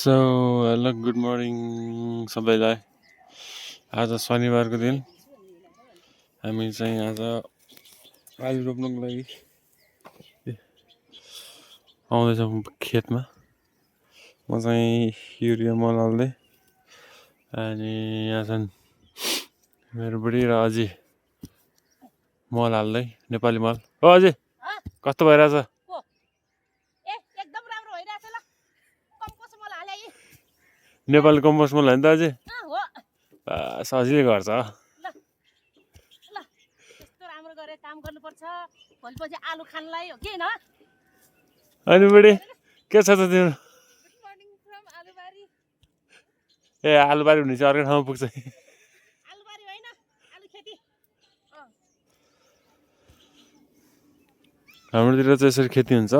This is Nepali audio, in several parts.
सो हेलो गुड मर्निङ सबैलाई। आज शनिबारको दिन हामी चाहिँ आज आलु रोप्नको लागि आउँदैछौँ खेतमा। म चाहिँ युरिया मल हाल्दै अनि यहाँ छन् मेरो बुढी र अझै मल हाल्दै नेपाली मल। हो अझै कस्तो भइरहेछ? नेपाली कम्पोस्ट मल होइन त अझै? सजिलै गर्छ। काम गर्नुपर्छ भोलिपछि आलु खानलाई हो कि हैन? अनि बुढी के छ त तिम्रो? Good morning from Alubari. ए आलुबारी हुने चाहिँ अर्कै ठाउँमा पुग्छ। आलुबारी होइन, आलु खेती। हाम्रोतिर चाहिँ यसरी खेती हुन्छ।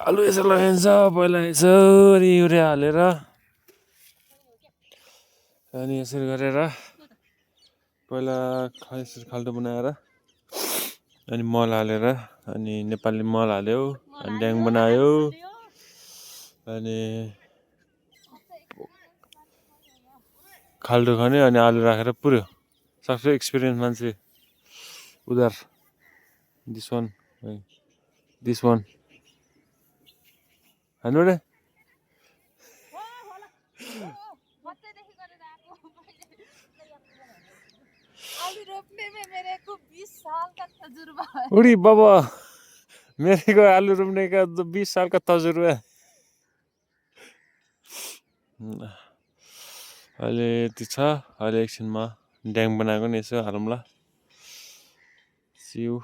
आलु यसरी लगाइन्छ, पहिला यसरी युरिया हालेर अनि यसरी गरेर पहिला यसरी खाल्टो बनाएर अनि मल हालेर अनि नेपाली मल हाल्यो अनि ड्याङ बनायो अनि खाल्टो खन्यो अनि आलु राखेर पुर्यो। सबसे एक्सपिरियन्स मान्छे उधार दिस वान हान्नु आलू रोपने में मेरे को 20 साल का तजुर्बा है। उडी बाबा, मेरे को आलू रोप्ने का 20 साल का तजुर्बा। अहिले यति छ। अहिले एकछिनमा ड्याङ बनाएको नि यसो हालौँला। सिउ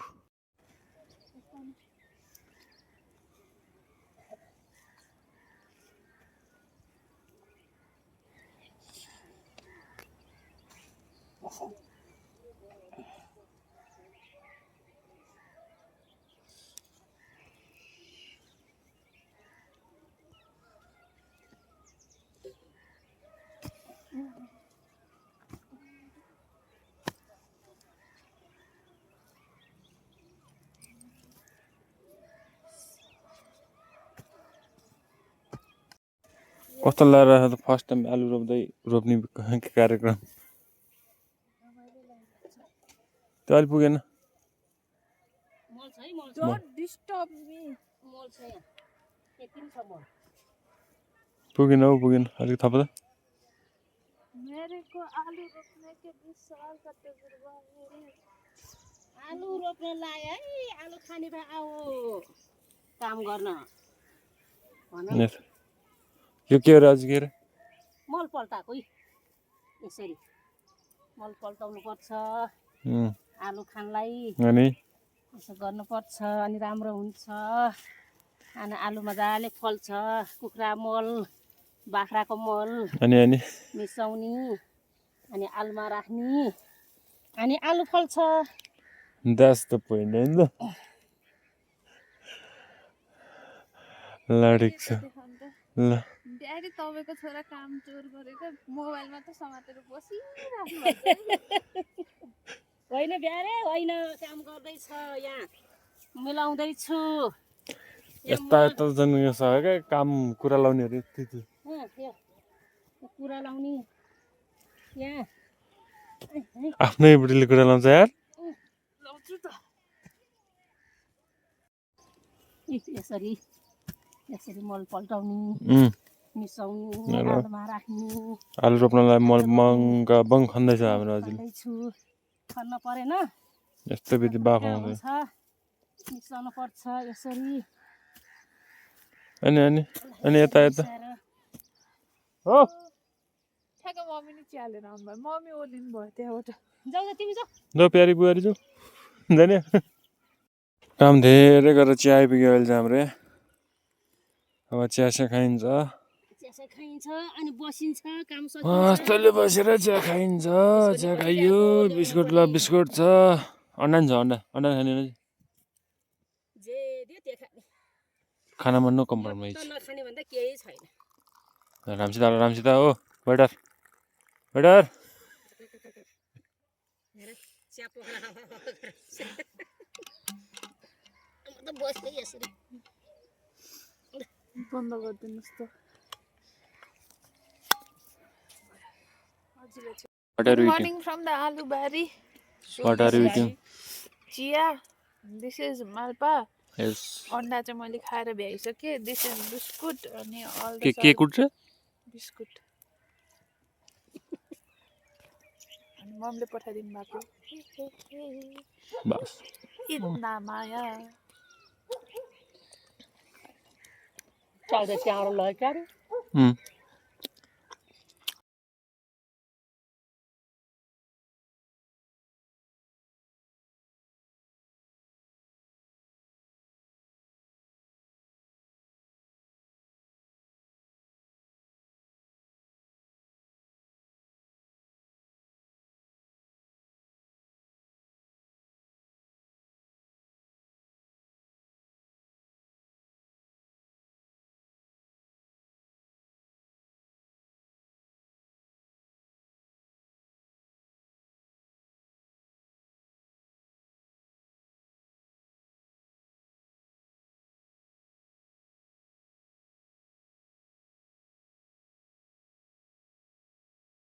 कस्तो लागेर फर्स्ट टाइम आलु रोप्ने कार्यक्रम? त्यो अहिले पुगेन। पुगेन हौ पुगेन, अलिक थप त। मेरे को आलू रोपने के 20 साल का तजुर्बा है। आलु रोप्न लाए है, आलु खाने भए आऊ काम गर्न। यो के हो आज के रे? मल पल्टाएको है यसरी मल पल्टाउनु पर्छ आलु खानलाई। अनि यसो गर्नुपर्छ अनि राम्रो हुन्छ। अनि आलु मजाले फल्छ। कुखुरा मल, बाख्राको मल अनि मिसाउने अनि आलुमा राख्ने अनि आलु फल्छ। That's the point, हैन त? ल ठिक छ। ल ड्याडी तपाईको छोरा काम चोर गरेर मोबाइलमा त समातेर बसिराख्नु भएको होइन ब्यारे होइन, काम गर्दैछ यहाँ मिलाउँदैछु। यस्ता जन छ क्या काम कुरा लाउनेहरू कुरा लाउने यहाँ आफ्नै बुढीले कुरा लाउँछ यार। लाउँछु त यसरी यसरी मल पल्टाउने मिसाउने आलुमा राख्ने। आलु रोप्नलाई मल महँगा बङ खन्दैछ हाम्रो अझै। खन्न परेन, यस्तो विधि बाफ आउँछ। मिसाउनु पर्छ यसरी। अनि यता हो ठ्याक्क मम्मी नि चिहालेर आउनुभयो। मम्मी ओर्लिनु भयो त्यहाँबाट। जाऊ त तिमी जाऊ। जाऊ प्यारी बुहारी जाऊ जाने। काम धेरै गरेर चिया आइपुग्यो अहिले चाहिँ हाम्रो यहाँ। अब चिया खाइन्छ, अनि बसिन्छ। काम सकिन्छ। मस्तले बसेर चिया खाइन्छ। चिया खाइयो, बिस्कुट छ। अन्डा नि छ, अन्डा खाने खानामा नो कम्प्रोमाइज। नखाने भन्दा केही छैन। रामसिता हो वेटर बन्द गरिदिनुहोस् त। What are Good you eating? morning from the Alubari. What are you eating? Chia. This is Malpa. Yes. अन्डा चाहिँ मैले खाएर भ्याइसकेँ. This is biscuit अनि all the के कुट्छ? बिस्कुट. अनि मम्मीले पठाइदिनु भएको. बस. इतना माया. चल्दै त्यहाँबाट लग्यो क्या अरे?